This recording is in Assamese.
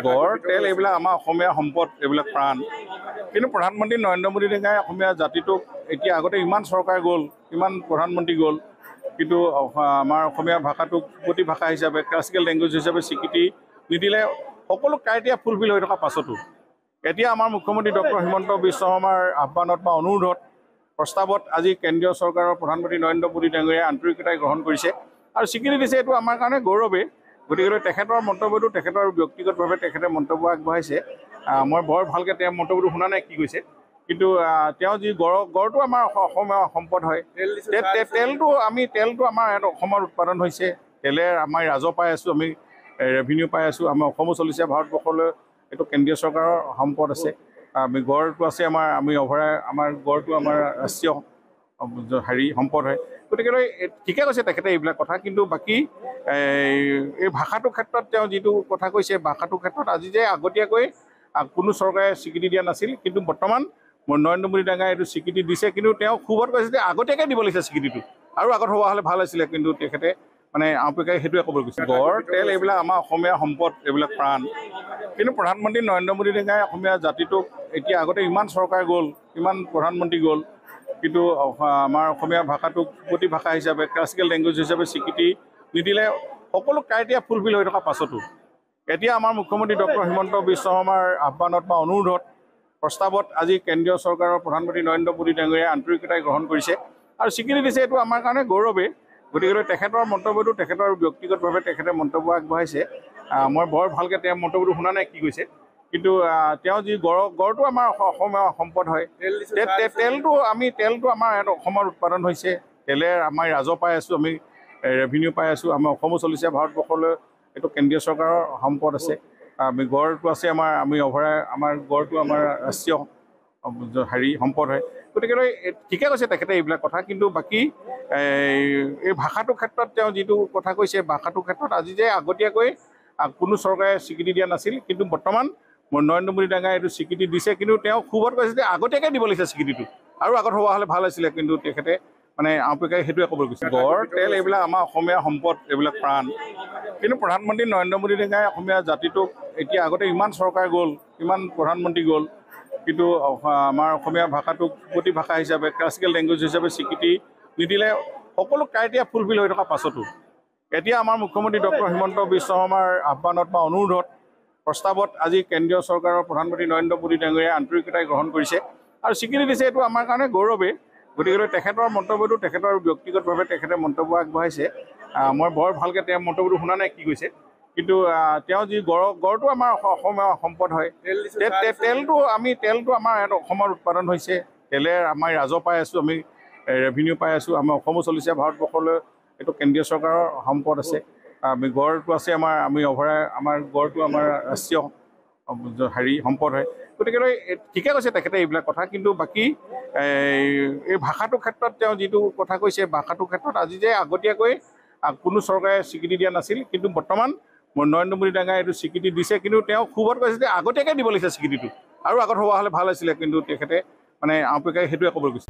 গড় তেল এইবিলাক আমাৰ অসমীয়া সম্পদ, এইবিলাক প্ৰাণ। কিন্তু প্ৰধানমন্ত্ৰী নৰেন্দ্ৰ মোদী ডাঙৰীয়াই অসমীয়া জাতিটোক এতিয়া আগতে ইমান চৰকাৰ গ'ল, ইমান প্ৰধানমন্ত্ৰী গ'ল, কিন্তু আমাৰ অসমীয়া ভাষাটোক প্ৰতি ভাষা হিচাপে, ক্লাছিকেল লেংগুৱেজ হিচাপে স্বীকৃতি নিদিলে। সকলো ক্ৰাইটেৰিয়া ফুলফিল হৈ থকা পাছতো এতিয়া আমাৰ মুখ্যমন্ত্ৰী ডক্টৰ হিমন্ত বিশ্ব শৰ্মাৰ আহ্বানত বা অনুৰোধত, প্ৰস্তাৱত আজি কেন্দ্ৰীয় চৰকাৰৰ প্ৰধানমন্ত্ৰী নৰেন্দ্ৰ মোদী ডাঙৰীয়াই আন্তৰিকতাই গ্ৰহণ কৰিছে আৰু স্বীকৃতি দিছে। এইটো আমাৰ কাৰণে গৌৰৱেই। গতিকে তেখেতৰ মন্তব্যটো তেখেতৰ ব্যক্তিগতভাৱে তেখেতে মন্তব্য আগবঢ়াইছে। মই বৰ ভালকৈ তেওঁৰ মন্তব্যটো শুনা নাই কি কৈছে, কিন্তু তেওঁ যি গড়টো আমাৰ অসমীয়া সম্পদ হয়। তেলটো আমাৰ ইয়াত অসমত উৎপাদন হৈছে। তেলে আমি ৰাজহ পাই আছোঁ, আমি ৰেভিনিউ পাই আছোঁ। আমাৰ অসমো চলিছে, ভাৰতবৰ্ষলৈ এইটো কেন্দ্ৰীয় চৰকাৰৰ সম্পদ আছে। আমি গড়টো আছে আমাৰ গড়টো আমাৰ ৰাষ্ট্ৰীয় সম্পদ হয়। গতিকে ঠিকে কৈছে তেখেতে এইবিলাক কথা। কিন্তু বাকী এই ভাষাটোৰ ক্ষেত্ৰত তেওঁ যিটো কথা কৈছে, ভাষাটোৰ ক্ষেত্ৰত আজি যে আগতীয়াকৈ কোনো চৰকাৰে স্বীকৃতি দিয়া নাছিল, কিন্তু বৰ্তমান নৰেন্দ্ৰ মোদী ডাঙৰীয়াই এইটো স্বীকৃতি দিছে। কিন্তু তেওঁ খুবত কৈছে যে আগতীয়াকৈ দিব লাগিছে স্বীকৃতিটো, আৰু আগত হোৱা হ'লে ভাল হৈছিলে। কিন্তু তেখেতে আপেক্ষাই সেইটোৱে ক'ব গৈছে। গড় তেল এইবিলাক আমাৰ অসমীয়া সম্পদ, এইবিলাক প্ৰাণ। কিন্তু প্ৰধানমন্ত্ৰী নৰেন্দ্ৰ মোদী ডাঙৰীয়াই অসমীয়া জাতিটোক এতিয়া আগতে ইমান চৰকাৰ গ'ল, ইমান প্ৰধানমন্ত্ৰী গ'ল, কিন্তু আমাৰ অসমীয়া ভাষাটোক প্ৰতি ভাষা হিচাপে, ক্লাছিকেল লেংগুৱেজ হিচাপে স্বীকৃতি নিদিলে। সকলো ক্ৰাইটেৰিয়া ফুলফিল হৈ থকা পাছতো এতিয়া আমাৰ মুখ্যমন্ত্ৰী ডক্টৰ হিমন্ত বিশ্ব শৰ্মাৰ আহ্বানত বা অনুৰোধত, প্ৰস্তাৱত আজি কেন্দ্ৰীয় চৰকাৰৰ প্ৰধানমন্ত্ৰী নৰেন্দ্ৰ মোদী ডাঙৰীয়াই আন্তৰিকতাই গ্ৰহণ কৰিছে আৰু স্বীকৃতি দিছে। এইটো আমাৰ কাৰণে গৌৰৱেই। গতিকে তেখেতৰ মন্তব্যটো তেখেতৰ ব্যক্তিগতভাৱে তেখেতে মন্তব্য আগবঢ়াইছে। মই বৰ ভালকৈ তেওঁৰ মন্তব্যটো শুনা নাই কি কৈছে, কিন্তু তেওঁ যি গড়টো আমাৰ অসমীয়া সম্পদ হয়। তেলটো আমাৰ ইয়াত অসমত উৎপাদন হৈছে। তেলে আমি ৰাজহ পাই আছোঁ, আমি ৰেভিনিউ পাই আছোঁ। আমাৰ অসমো চলিছে, ভাৰতবৰ্ষলৈ এইটো কেন্দ্ৰীয় চৰকাৰৰ সম্পদ আছে। আমি গড়টো আছে আমাৰ গড়টো আমাৰ ৰাষ্ট্ৰীয় সম্পদ হয়। গতিকে ঠিকে কৈছে তেখেতে এইবিলাক কথা। কিন্তু বাকী এই ভাষাটোৰ ক্ষেত্ৰত তেওঁ যিটো কথা কৈছে, ভাষাটোৰ ক্ষেত্ৰত আজি যে আগতীয়াকৈ কোনো চৰকাৰে স্বীকৃতি দিয়া নাছিল, কিন্তু বৰ্তমান নৰেন্দ্ৰ মোদী ডাঙৰীয়াই এইটো স্বীকৃতি দিছে। কিন্তু তেওঁ খুবত কৈছে যে আগতীয়াকৈ দিব লাগিছে স্বীকৃতিটো, আৰু আগত হোৱা হ'লে ভাল হৈছিলে। কিন্তু তেখেতে আপেক্ষাই সেইটোৱে ক'ব গৈছে। গড় তেল এইবিলাক আমাৰ অসমীয়া সম্পদ, এইবিলাক প্ৰাণ। কিন্তু প্ৰধানমন্ত্ৰী নৰেন্দ্ৰ মোদী ডাঙৰীয়াই অসমীয়া জাতিটোক এতিয়া আগতে ইমান চৰকাৰ গ'ল, ইমান প্ৰধানমন্ত্ৰী গ'ল, কিন্তু আমাৰ অসমীয়া ভাষাটোক প্ৰতি ভাষা হিচাপে, ক্লাছিকেল লেংগুৱেজ হিচাপে স্বীকৃতি নিদিলে। সকলো ক্ৰাইটেৰিয়া ফুলফিল হৈ থকা পাছতো এতিয়া আমাৰ মুখ্যমন্ত্ৰী ডক্টৰ হিমন্ত বিশ্ব শৰ্মাৰ আহ্বানত বা অনুৰোধত, প্ৰস্তাৱত আজি কেন্দ্ৰীয় চৰকাৰৰ প্ৰধানমন্ত্ৰী নৰেন্দ্ৰ মোদী ডাঙৰীয়াই আন্তৰিকতাই গ্ৰহণ কৰিছে আৰু স্বীকৃতি দিছে। এইটো আমাৰ কাৰণে গৌৰৱেই। গতিকে তেখেতৰ মন্তব্যটো তেখেতৰ ব্যক্তিগতভাৱে তেখেতে মন্তব্য আগবঢ়াইছে। মই বৰ ভালকৈ তেওঁৰ মন্তব্যটো শুনা নাই কি কৈছে, কিন্তু তেওঁ যি গড়টো আমাৰ অসমীয়া সম্পদ হয়। তেলটো আমাৰ ইয়াত অসমত উৎপাদন হৈছে। তেলে আমি ৰাজহ পাই আছোঁ, আমি ৰেভিনিউ পাই আছোঁ। আমাৰ অসমো চলিছে, ভাৰতবৰ্ষলৈ এইটো কেন্দ্ৰীয় চৰকাৰৰ সম্পদ আছে। আমি গড়টো আছে আমাৰ গড়টো আমাৰ ৰাষ্ট্ৰীয় সম্পদ হয়। গতিকে ঠিকে কৈছে তেখেতে এইবিলাক কথা। কিন্তু বাকী এই ভাষাটোৰ ক্ষেত্ৰত তেওঁ যিটো কথা কৈছে, ভাষাটোৰ ক্ষেত্ৰত আজি যে আগতীয়াকৈ কোনো চৰকাৰে স্বীকৃতি দিয়া নাছিল, কিন্তু বৰ্তমান নৰেন্দ্ৰ মোদী ডাঙৰীয়াই এইটো স্বীকৃতি দিছে। কিন্তু তেওঁ খুবত কৈছে যে আগতীয়াকৈ দিব লাগিছে স্বীকৃতিটো, আৰু আগত হোৱা হ'লে ভাল হৈছিলে। কিন্তু তেখেতে আপেক্ষাই সেইটোৱে ক'ব গৈছে।